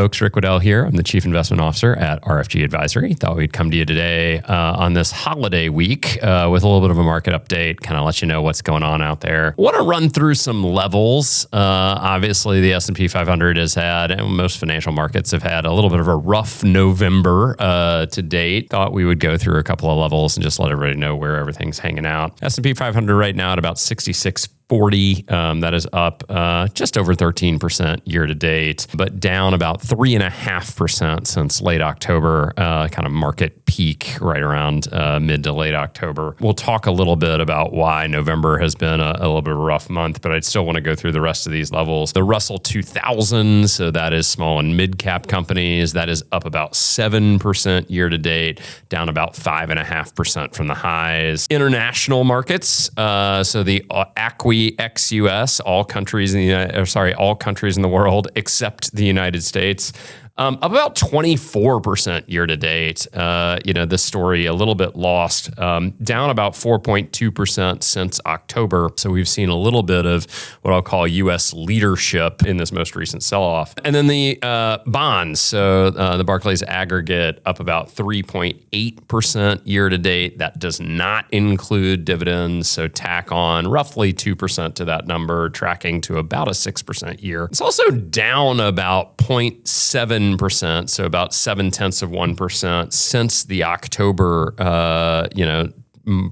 folks. Rick Wedell here. I'm the Chief Investment Officer at RFG Advisory. Thought we'd come to you today on this holiday week with a little bit of a market update, kind of let you know what's going on out there. Want to run through some levels. Obviously, the S&P 500 has had, and most financial markets have had, a little bit of a rough November to date. Thought we would go through a couple of levels and just let everybody know where everything's hanging out. S&P 500 right now at about 6640. That is up just over 13% year to date, but down about 3.5% since late October, kind of market peak right around mid to late October. We'll talk a little bit about why November has been a little bit of a rough month, but I'd still want to go through the rest of these levels. The Russell 2000, so that is small and mid cap companies, that is up about 7% year to date, down about 5.5% from the highs. International markets, so the ACWI ex-US, all countries in the world except the United States, about 24% year to date. This story a little bit lost, down about 4.2% since October. So we've seen a little bit of what I'll call U.S. leadership in this most recent sell-off. And then the bonds, so the Barclays aggregate up about 3.8% year to date. That does not include dividends, so tack on roughly 2% to that number, tracking to about a 6% year. It's also down about 0.7%, so about 0.7% since the October,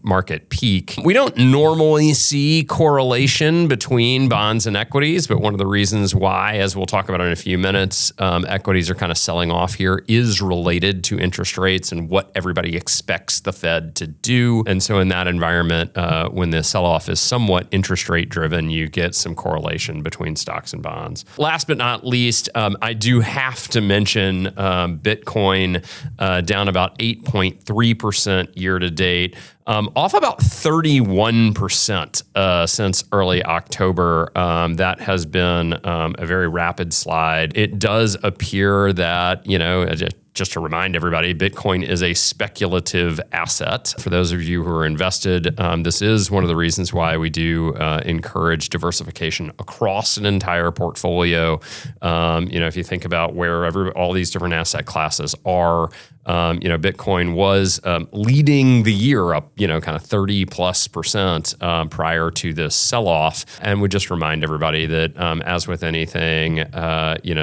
market peak. We don't normally see correlation between bonds and equities, but one of the reasons why, as we'll talk about in a few minutes, equities are kind of selling off here is related to interest rates and what everybody expects the Fed to do. And so in that environment, when the sell-off is somewhat interest rate driven, you get some correlation between stocks and bonds. Last but not least, I do have to mention Bitcoin down about 8.3% year to date. Off about 31% since early October. That has been a very rapid slide. It does appear that, just to remind everybody, Bitcoin is a speculative asset. For those of you who are invested, this is one of the reasons why we do encourage diversification across an entire portfolio. If you think about where all these different asset classes are, Bitcoin was leading the year up, kind of 30+% prior to this sell-off. And would just remind everybody that as with anything,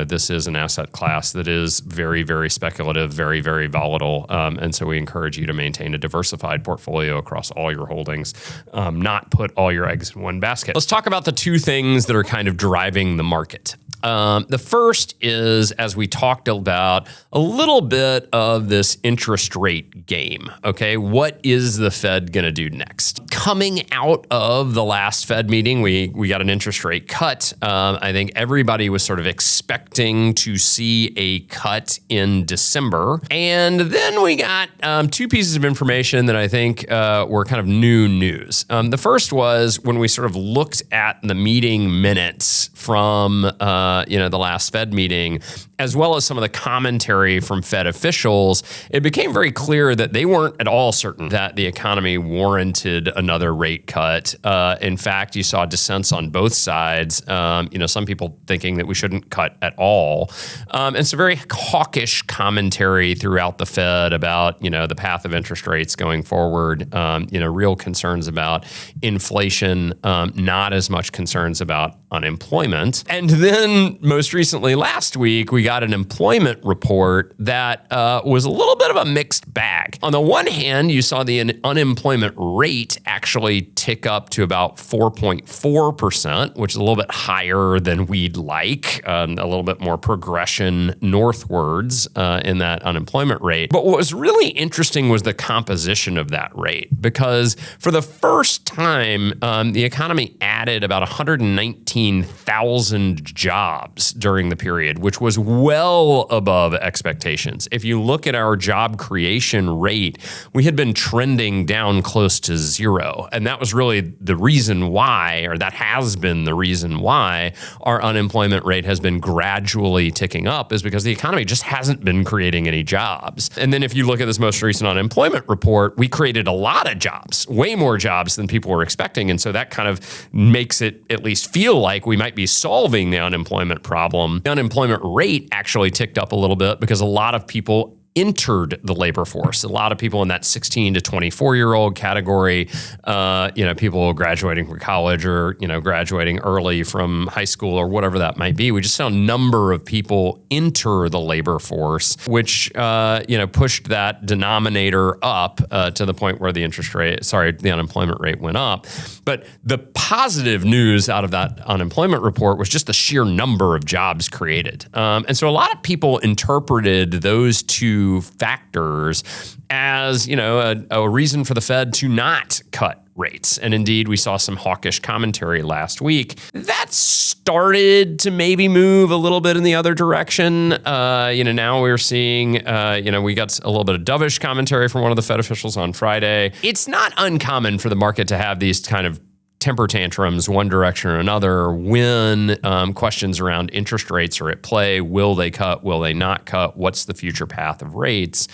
this is an asset class that is very, very speculative, very, very volatile. And so we encourage you to maintain a diversified portfolio across all your holdings, not put all your eggs in one basket. Let's talk about the two things that are kind of driving the market. The first is, as we talked about, a little bit of this interest rate game. Okay, what is the Fed going to do next? Coming out of the last Fed meeting, we got an interest rate cut. I think everybody was sort of expecting to see a cut in December. And then we got two pieces of information that I think were kind of new news. The first was when we sort of looked at the meeting minutes from the last Fed meeting, as well as some of the commentary from Fed officials, it became very clear that they weren't at all certain that the economy warranted another rate cut. In fact, you saw dissents on both sides. Some people thinking that we shouldn't cut at all. And so very hawkish commentary throughout the Fed about, the path of interest rates going forward, real concerns about inflation, not as much concerns about unemployment. And then most recently last week, we got an employment report that was a little bit of a mixed bag. On the one hand, you saw the unemployment rate actually tick up to about 4.4%, which is a little bit higher than we'd like, a little bit more progression northwards in that unemployment rate. But what was really interesting was the composition of that rate, because for the first time, the economy added about 119,000 jobs during the period, which was well above expectations. If you look at our job creation rate, we had been trending down close to zero. And that was really the reason why, or that has been the reason why our unemployment rate has been gradually ticking up, is because the economy just hasn't been creating any jobs. And then if you look at this most recent unemployment report, we created a lot of jobs, way more jobs than people were expecting. And so that kind of makes it at least feel like we might be solving the unemployment problem. The unemployment rate rate actually ticked up a little bit because a lot of people entered the labor force. A lot of people in that 16 to 24-year-old category, people graduating from college or, graduating early from high school or whatever that might be. We just saw a number of people enter the labor force, which, pushed that denominator up to the point where the unemployment rate went up. But the positive news out of that unemployment report was just the sheer number of jobs created. And so a lot of people interpreted those two factors as, a reason for the Fed to not cut rates. And indeed, we saw some hawkish commentary last week. That started to maybe move a little bit in the other direction. Now we're seeing, we got a little bit of dovish commentary from one of the Fed officials on Friday. It's not uncommon for the market to have these kind of temper tantrums one direction or another when questions around interest rates are at play. Will they cut? Will they not cut? What's the future path of rates?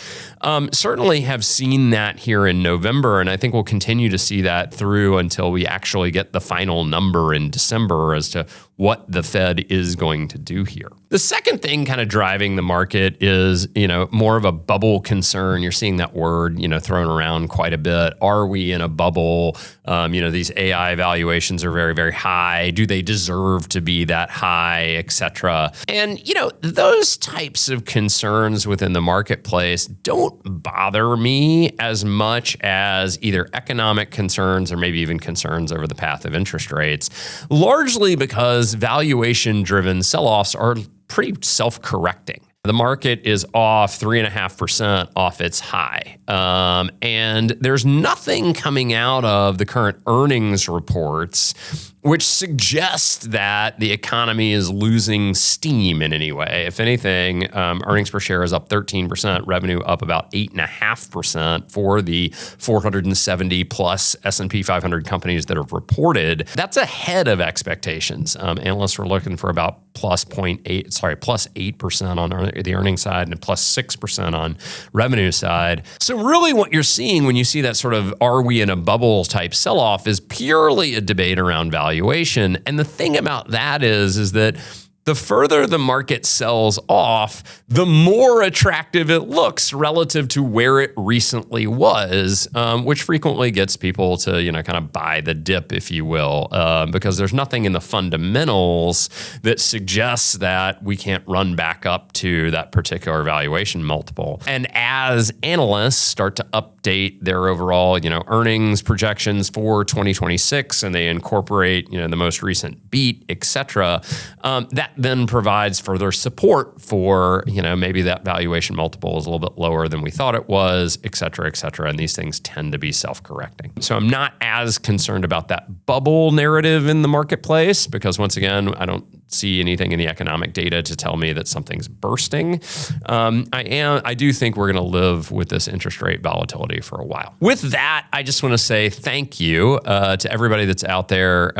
Certainly have seen that here in November, and I think we'll continue to see that through until we actually get the final number in December as to what the Fed is going to do here. The second thing kind of driving the market is, more of a bubble concern. You're seeing that word, thrown around quite a bit. Are we in a bubble? These AI valuations are very, very high. Do they deserve to be that high, et cetera? And, those types of concerns within the marketplace don't bother me as much as either economic concerns or maybe even concerns over the path of interest rates, largely because valuation-driven sell-offs are pretty self-correcting. The market is off 3.5% off its high. And there's nothing coming out of the current earnings reports which suggests that the economy is losing steam in any way. If anything, earnings per share is up 13%, revenue up about 8.5% for the 470 plus S&P 500 companies that have reported. That's ahead of expectations. Analysts were looking for about plus 8% on the earnings side and plus 6% on revenue side. So really what you're seeing when you see that sort of are we in a bubble type sell-off is purely a debate around valuation. And the thing about that is that the further the market sells off, the more attractive it looks relative to where it recently was, which frequently gets people to, kind of buy the dip, if you will, because there's nothing in the fundamentals that suggests that we can't run back up to that particular valuation multiple. And as analysts start to update their overall, earnings projections for 2026, and they incorporate, the most recent beat, et cetera, that then provides further support for, maybe that valuation multiple is a little bit lower than we thought it was, et cetera, et cetera. And these things tend to be self-correcting. So I'm not as concerned about that bubble narrative in the marketplace because once again, I don't see anything in the economic data to tell me that something's bursting. I do think we're going to live with this interest rate volatility for a while. With that, I just want to say thank you to everybody that's out there.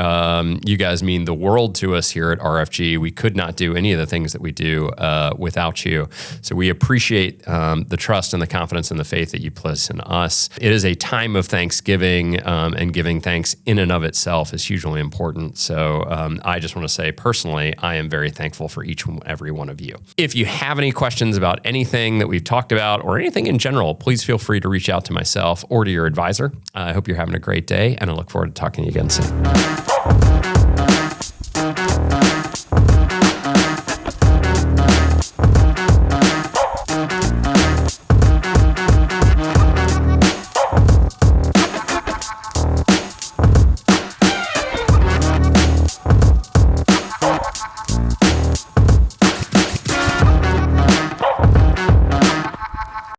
You guys mean the world to us here at RFG. We could not do any of the things that we do without you. So we appreciate the trust and the confidence and the faith that you place in us. It is a time of Thanksgiving, and giving thanks in and of itself is hugely important. So I just want to say personally, I am very thankful for each and every one of you. If you have any questions about anything that we've talked about or anything in general, please feel free to reach out to myself or to your advisor. I hope you're having a great day, and I look forward to talking to you again soon.